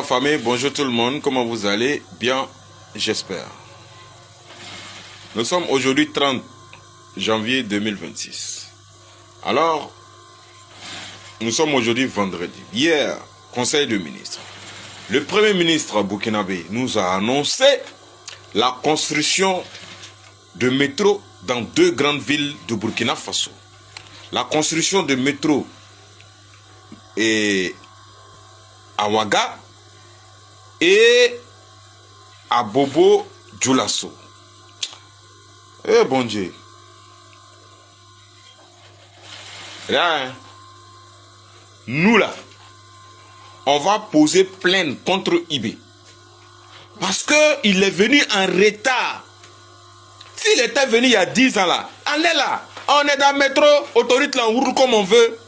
la famille, bonjour tout le monde, comment vous allez? Bien, j'espère. Nous sommes aujourd'hui 30 janvier 2026. Alors, nous sommes aujourd'hui vendredi. Hier, conseil de ministres. Le premier ministre burkinabé nous a annoncé la construction de métro dans 2 grandes villes de Burkina Faso. La construction de métro à Ouaga et à Bobo Dioulasso. Eh bon Dieu. Là, hein, nous là, on va poser plainte contre IB. Parce qu'il est venu en retard. S'il était venu il y a 10 ans là, on est là. On est dans le métro, autorité là, on roule comme on veut.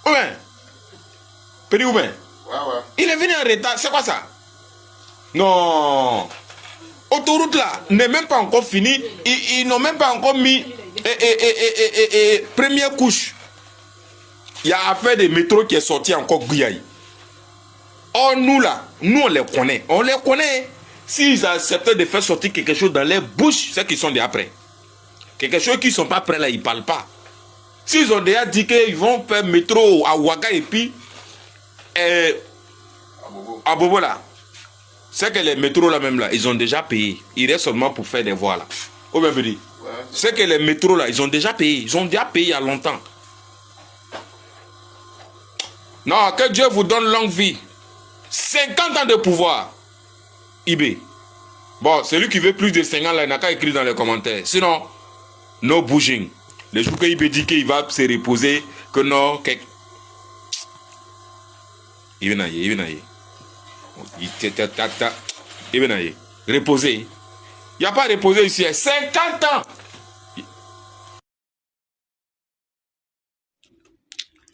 Ouais. Péri ou bien? Ouais. Il est venu en retard, c'est quoi ça? Non. Autoroute là n'est même pas encore finie. Ils n'ont même pas encore mis première couche. Il y a affaire de métro qui est sorti encore Gouyaï. Or nous là, nous on les connaît. On les connaît. S'ils acceptent de faire sortir quelque chose dans les bouches, c'est qu'ils sont déjà prêts. Quelque chose qui ne sont pas prêts là, ils ne parlent pas. S'ils ont déjà dit qu'ils vont faire métro à Ouaga et puis à Bobo là, c'est que les métros là même là, ils ont déjà payé. Il reste seulement pour faire des voies là. Au même dit. C'est que les métros là, ils ont déjà payé. Ils ont déjà payé il y a longtemps. Non, que Dieu vous donne longue vie. 50 ans de pouvoir. IB. Bon, celui qui veut plus de 50 ans là, il n'a qu'à écrire dans les commentaires. Sinon, no bouging. Le jour que IB dit qu'il va se reposer, que non, que... Il vient nailler. Reposer. Il n'y a pas reposer ici. 50 ans.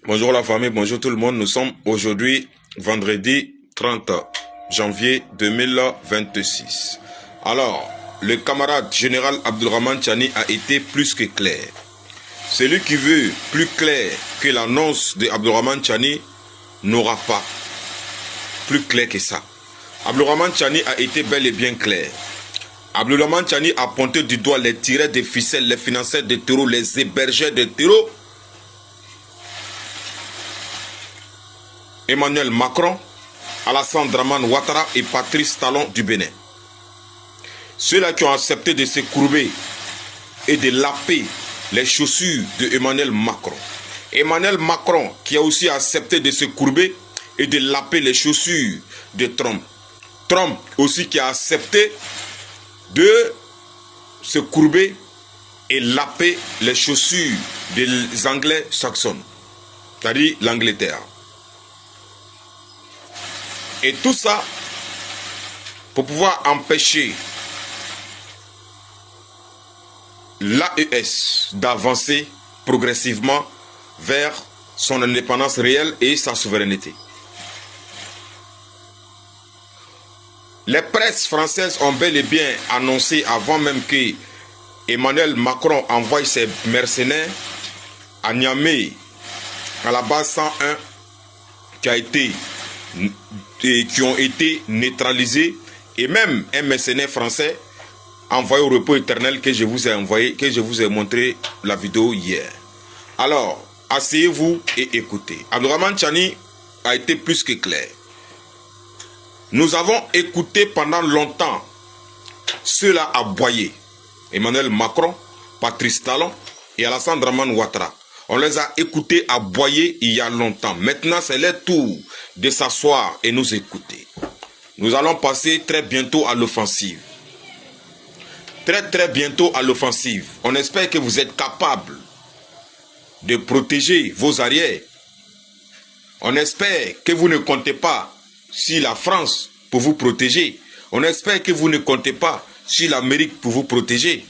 Bonjour la famille, bonjour tout le monde. Nous sommes aujourd'hui vendredi 30 janvier 2026. Alors, le camarade général Abdourahmane Tchani a été plus que clair. Celui qui veut plus clair que l'annonce de Abdourahmane Tchani n'aura pas plus clair que ça. Abdourahmane Tchani a été bel et bien clair. Abdourahmane Tchani a pointé du doigt les tireurs de ficelles, les financeurs de terreau, les hébergeurs de terreau. Emmanuel Macron, Alassane Dramane Ouattara et Patrice Talon du Bénin. Ceux-là qui ont accepté de se courber et de laper les chaussures de Emmanuel Macron. Emmanuel Macron qui a aussi accepté de se courber et de laper les chaussures de Trump. Trump aussi qui a accepté de se courber et laper les chaussures des Anglais saxons, c'est-à-dire l'Angleterre. Et tout ça pour pouvoir empêcher l'AES d'avancer progressivement vers son indépendance réelle et sa souveraineté. Les presses françaises ont bel et bien annoncé avant même que Emmanuel Macron envoie ses mercenaires à Niamey, à la base 101, qui ont été neutralisés, et même un mercenaire français envoyé au repos éternel que je vous ai envoyé, que je vous ai montré la vidéo hier. Alors, asseyez-vous et écoutez. Abdourahmane Tchani a été plus que clair. Nous avons écouté pendant longtemps ceux-là aboyer. Emmanuel Macron, Patrice Talon et Alassane Dramane Ouattara. On les a écoutés aboyer il y a longtemps. Maintenant, c'est leur tour de s'asseoir et nous écouter. Nous allons passer très bientôt à l'offensive. Très bientôt à l'offensive. On espère que vous êtes capables de protéger vos arrières. On espère que vous ne comptez pas sur la France pour vous protéger. On espère que vous ne comptez pas sur l'Amérique pour vous protéger.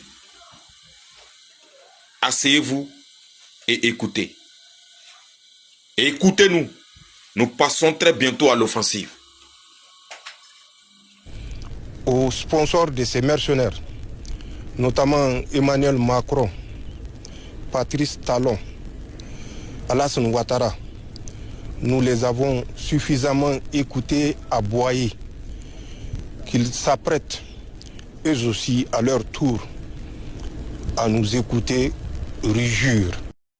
Asseyez-vous et écoutez. Et écoutez-nous. Nous passons très bientôt à l'offensive. Aux sponsors de ces mercenaires, notamment Emmanuel Macron, Patrice Talon, Alassane Ouattara, nous les avons suffisamment écoutés aboyer, qu'ils s'apprêtent eux aussi à leur tour à nous écouter rugir.